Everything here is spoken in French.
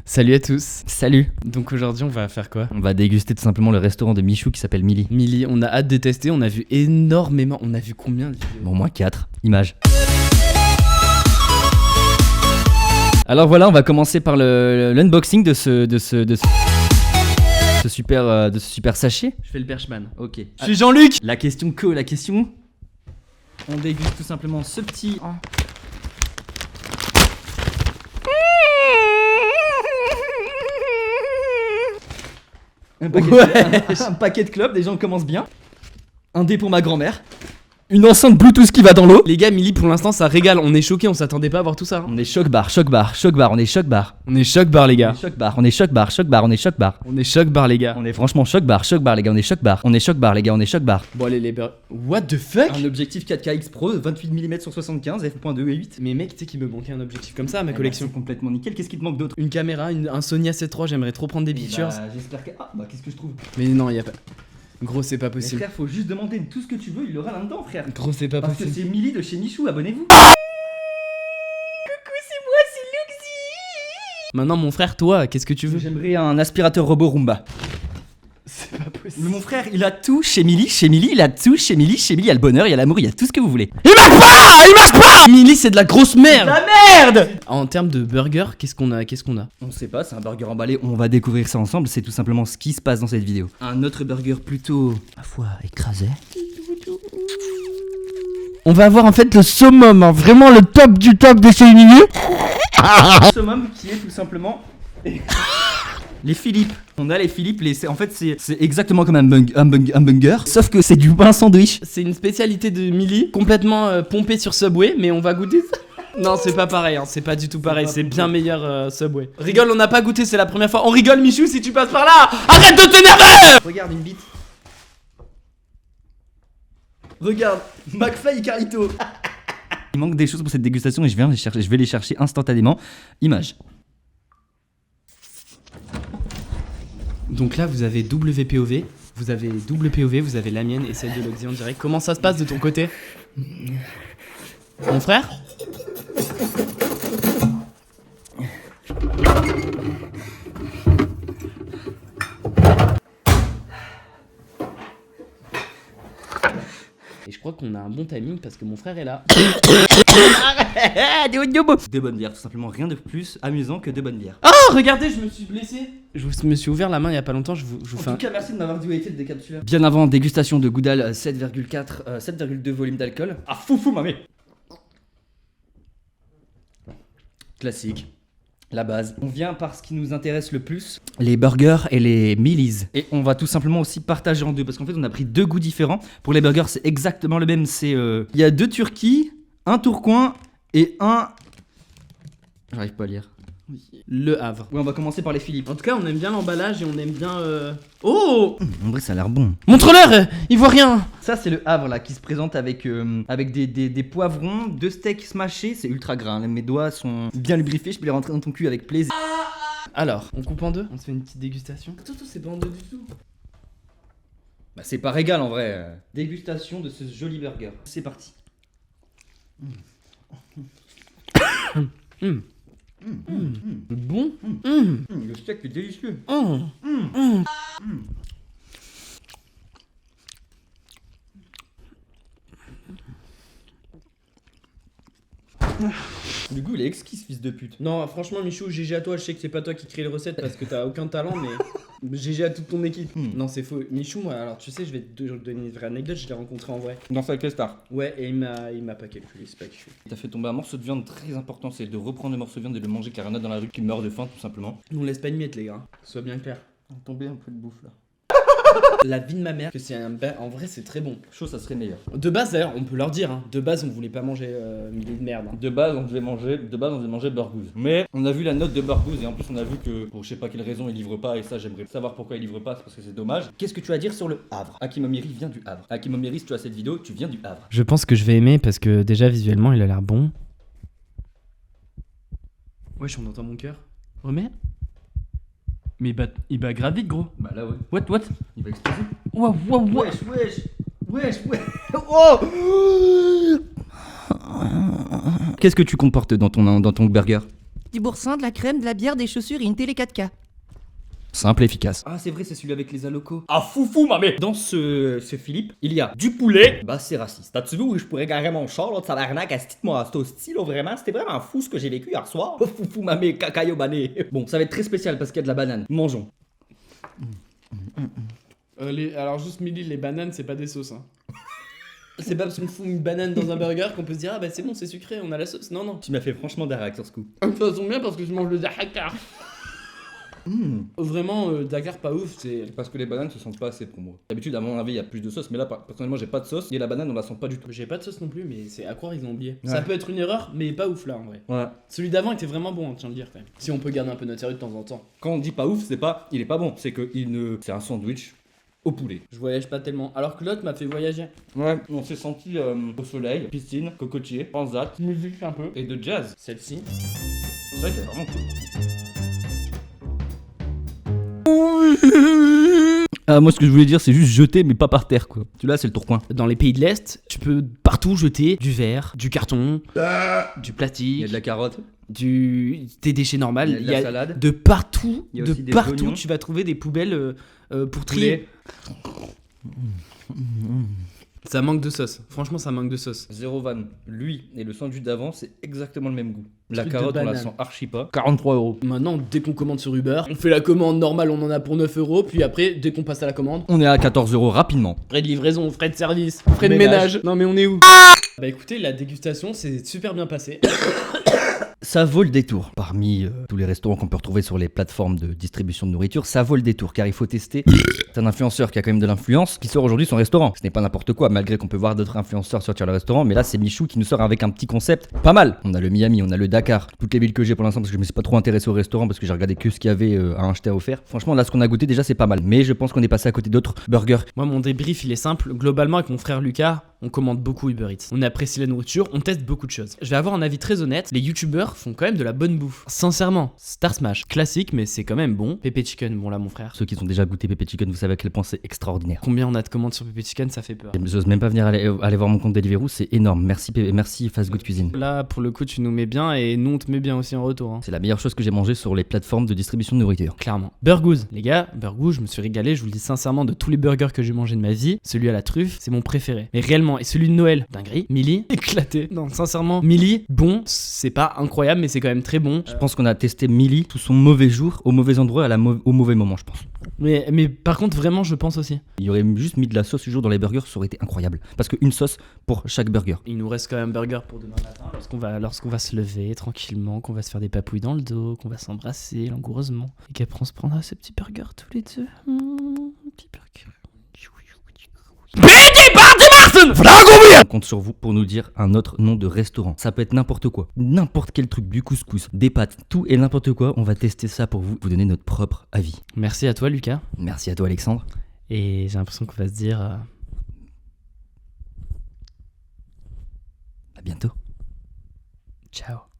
Salut à tous. Salut. Donc aujourd'hui on va faire quoi? On va déguster tout simplement le restaurant de Michou qui s'appelle Milly. Milly, on a hâte de tester, on a vu énormément, on a vu combien de vidéos? Bon, moins 4 images. Alors voilà, on va commencer par l'unboxing de ce super sachet. Je fais le perchman. Ok. Je suis Jean-Luc. La question. On déguste tout simplement ce petit. Un paquet de clopes, déjà on commence bien. Un dé pour ma grand-mère. Une enceinte Bluetooth qui va dans l'eau. Les gars, Milly pour l'instant ça régale, on est choqués, on s'attendait pas à voir tout ça. On est choc bar, on est choc bar. On est choc bar les gars. On est choc bar les gars. On est franchement choc bar les gars, on est choc bar les gars, on est choc bar. Bon allez les burgers. What the fuck? Un objectif 4K X Pro 28 mm sur 75 f.2.8. Mais mec, tu sais qu'il me manquait un objectif comme ça à ma Eh collection. ben, c'est complètement nickel, qu'est-ce qui te manque d'autre? Une caméra, un Sony A7 III, j'aimerais trop prendre des pictures. J'espère que... qu'est-ce que je trouve? Mais non, y a pas. Gros, c'est pas Mais possible. frère, faut juste demander tout ce que tu veux, il l'aura là-dedans frère. Gros, c'est pas Parce que possible. c'est Milly de chez Michou, abonnez-vous. Maintenant, mon frère, toi, qu'est-ce que tu veux? J'aimerais un aspirateur robot Roomba. C'est pas possible. Mais mon frère, il a tout chez Milly, il a tout chez Milly, il y a le bonheur, il y a l'amour, il y a tout ce que vous voulez. Il marche pas. Milly, c'est de la grosse merde. La merde! En termes de burger, qu'est-ce qu'on a? On sait pas, c'est un burger emballé, on va découvrir ça ensemble, c'est tout simplement ce qui se passe dans cette vidéo. Un autre burger plutôt, ma foi, écrasé. On va avoir en fait le summum, hein, vraiment le top du top de chez Milly. Summum qui est tout simplement... Les Philippe. On a les Philippe, en fait c'est exactement comme un burger, sauf que c'est du pain sandwich. C'est une spécialité de Milly, complètement pompée sur Subway, mais on va goûter ça. Non, c'est pas pareil, hein, c'est pas du tout pareil, c'est bien meilleur Subway. Rigole, on n'a pas goûté, c'est la première fois. On rigole, Michou, si tu passes par là. Arrête de t'énerver. Regarde une bite. Regarde, McFly et Carlito. Il manque des choses pour cette dégustation et je vais les chercher instantanément. Image. Donc là, vous avez WPOV, vous avez la mienne et celle de Loxy en direct. Comment ça se passe de ton côté? Mon frère? Et je crois qu'on a un bon timing parce que mon frère est là. Deux bonnes bières, tout simplement, rien de plus amusant que deux bonnes bières. Oh, regardez, je me suis blessé. Je me suis ouvert la main il y a pas longtemps, je vous fais En un... tout cas, merci de m'avoir dit où était le décapsuleur. Bien avant, dégustation de Goudal 7,2 volume d'alcool. Ah, foufou, mamé. Classique. La base. On vient par ce qui nous intéresse le plus, les burgers et les Millys. Et on va tout simplement aussi partager en deux, parce qu'en fait on a pris deux goûts différents. Pour les burgers c'est exactement le même, c'est... Il y a deux Turquie, un Tourcoing et un... J'arrive pas à lire. Le Havre. Oui, on va commencer par les Philippe. En tout cas, on aime bien l'emballage et on aime bien... Oh! En vrai ça a l'air bon. Montre-leur, il voit rien. Ça c'est le Havre là, qui se présente avec des poivrons, deux steaks smashés, c'est ultra gras, hein. Mes doigts sont bien lubrifiés, je peux les rentrer dans ton cul avec plaisir. Alors, on coupe en deux, on se fait une petite dégustation. Attends, c'est pas en deux du tout. Bah c'est pas régal en vrai. Dégustation de ce joli burger. C'est parti. Bon. Le steak est délicieux. Du coup il est exquis ce fils de pute. Non, franchement, Michou, GG à toi. Je sais que c'est pas toi qui crée les recettes parce que t'as aucun talent, mais GG à toute ton équipe. Non, c'est faux. Michou, moi, alors tu sais, je vais te donner une vraie anecdote. Je l'ai rencontré en vrai. Dans sa star. Ouais, et il m'a pas calculé, c'est pas kiffé. T'as fait tomber un morceau de viande très important, c'est de reprendre le morceau de viande et de le manger car il y en a dans la rue qui meurt de faim tout simplement. On laisse pas une miette, les gars. Sois bien clair. Tomber un peu de bouffe là. La vie de ma mère, que c'est en vrai, c'est très bon. Chaud ça serait meilleur. De base, d'ailleurs, on peut leur dire, hein. De base, on voulait pas manger Milly de merde. Hein. De base on devait manger Burgouze. Mais on a vu la note de Burgouze et en plus on a vu que pour je sais pas quelle raison il livre pas et ça j'aimerais savoir pourquoi il livre pas parce que c'est dommage. Qu'est-ce que tu as à dire sur le Havre? Hakim Omiri vient du Havre. Hakim Omiri, si tu as cette vidéo, tu viens du Havre. Je pense que je vais aimer parce que déjà visuellement il a l'air bon. Wesh, on entend mon cœur. Remets. Mais il bat grave vite, gros. Bah là ouais. What? Il va exploser. Wow. Wesh. Oh. Qu'est-ce que tu comportes dans ton burger? Du boursin, de la crème, de la bière, des chaussures et une télé 4K. Simple et efficace. Ah, c'est vrai, c'est celui avec les alocos. Ah, foufou, mamé. Dans ce Philippe, il y a du poulet. Bah, c'est raciste. T'as-tu vu où je pourrais garer mon char, là, de tabarnak, à ce moi, à ce style, là, vraiment? C'était vraiment fou ce que j'ai vécu hier soir. Oh, foufou, mamé, cacayo bané. Bon, ça va être très spécial parce qu'il y a de la banane. Mangeons. Alors juste Milly, les bananes c'est pas des sauces hein. C'est pas parce qu'on fout une banane dans un burger qu'on peut se dire ah bah c'est bon c'est sucré on a la sauce. Non non. Tu m'as fait franchement d'arac sur ce coup. Ça tombe bien parce que je mange le Dakar. Vraiment Dakar pas ouf c'est. Parce que les bananes se sentent pas assez pour moi. D'habitude, à mon avis, il y a plus de sauce, mais là, personnellement, j'ai pas de sauce et la banane, on la sent pas du tout. J'ai pas de sauce non plus mais c'est à croire ils ont oublié. Ouais. Ça peut être une erreur mais pas ouf là en vrai. Ouais. Celui d'avant était vraiment bon, tiens le dire quand même. Si on peut garder un peu notre sérieux de temps en temps. Quand on dit pas ouf, c'est pas il est pas bon, c'est que c'est un sandwich au poulet. Je voyage pas tellement. Alors que l'autre m'a fait voyager. Ouais, on s'est senti au soleil, piscine, cocotier, transat Musique un peu. et de jazz. Celle-ci. C'est vrai qu'elle est vraiment cool. Ah, moi, ce que je voulais dire, c'est juste jeter, mais pas par terre, quoi. Celui-là, c'est le tourcoing. Dans les pays de l'Est, tu peux partout jeter du verre, du carton, du plastique. Il y a de la carotte, des déchets normaux. il y a de la salade. De partout, Il y a de aussi des partout, oignons. tu vas trouver des poubelles pour trier. Ça manque de sauce. Franchement, ça manque de sauce. Zéro van. Lui et le sandwich d'avant, c'est exactement le même goût. La Truc de carotte, on la banane. sent archi pas. 43 €. Maintenant, dès qu'on commande sur Uber, on fait la commande normale, on en a pour 9 €. Puis après, dès qu'on passe à la commande, On est à 14 € rapidement. frais de livraison, frais de service, frais de Ménage. ménage. Non, mais on est où? Bah écoutez, la dégustation s'est super bien passée. Ça vaut le détour. Parmi tous les restaurants qu'on peut retrouver sur les plateformes de distribution de nourriture, ça vaut le détour car il faut tester. C'est un influenceur qui a quand même de l'influence qui sort aujourd'hui son restaurant. Ce n'est pas n'importe quoi, malgré qu'on peut voir d'autres influenceurs sortir le restaurant, mais là c'est Michou qui nous sort avec un petit concept pas mal. On a le Miami, on a le Dakar, toutes les villes que j'ai pour l'instant parce que je me suis pas trop intéressé au restaurant parce que j'ai regardé que ce qu'il y avait à acheter à offert. Franchement, là ce qu'on a goûté déjà c'est pas mal, mais je pense qu'on est passé à côté d'autres burgers. Moi, mon débrief, il est simple. Globalement, avec mon frère Lucas, on commande beaucoup Uber Eats. On apprécie la nourriture, on teste beaucoup de choses. Je vais avoir un avis très honnête. Les youtubeurs font quand même de la bonne bouffe. Sincèrement, Star Smash, classique, mais c'est quand même bon. Pepe Chicken, bon là, mon frère. Ceux qui ont déjà goûté Pepe Chicken, vous savez à quel point c'est extraordinaire. Combien on a de commandes sur Pepe Chicken, ça fait peur. J'ose même pas venir aller voir mon compte Deliveroo, c'est énorme. Merci merci Fast Good Cuisine. Là, pour le coup, tu nous mets bien et nous, on te met bien aussi en retour. Hein. C'est la meilleure chose que j'ai mangée sur les plateformes de distribution de nourriture. Clairement. Burgooz, les gars, Burgooz, je me suis régalé, je vous le dis sincèrement, de tous les burgers que j'ai mangés de ma vie, celui à la truffe, c'est mon préféré. Mais réellement, et celui de Noël, dinguerie. Milly, éclaté. Non, sincèrement, Milly, bon, c'est pas incroyable, mais c'est quand même très bon. Je pense qu'on a testé Milly tout son mauvais jour, au mauvais endroit, au mauvais moment, je pense. Mais par contre, vraiment, je pense aussi. Il y aurait juste mis de la sauce ce jour dans les burgers, ça aurait été incroyable. Parce qu'une sauce pour chaque burger. Il nous reste quand même un burger pour demain matin, lorsqu'on va se lever tranquillement, qu'on va se faire des papouilles dans le dos, qu'on va s'embrasser langoureusement, et qu'après on se prendra ce petit burger tous les deux. Petit burger. On compte sur vous pour nous dire un autre nom de restaurant. Ça peut être n'importe quoi, n'importe quel truc, du couscous, des pâtes, tout et n'importe quoi. On va tester ça pour vous donner notre propre avis. Merci à toi, Lucas. Merci à toi, Alexandre. Et j'ai l'impression qu'on va se dire À bientôt. ciao.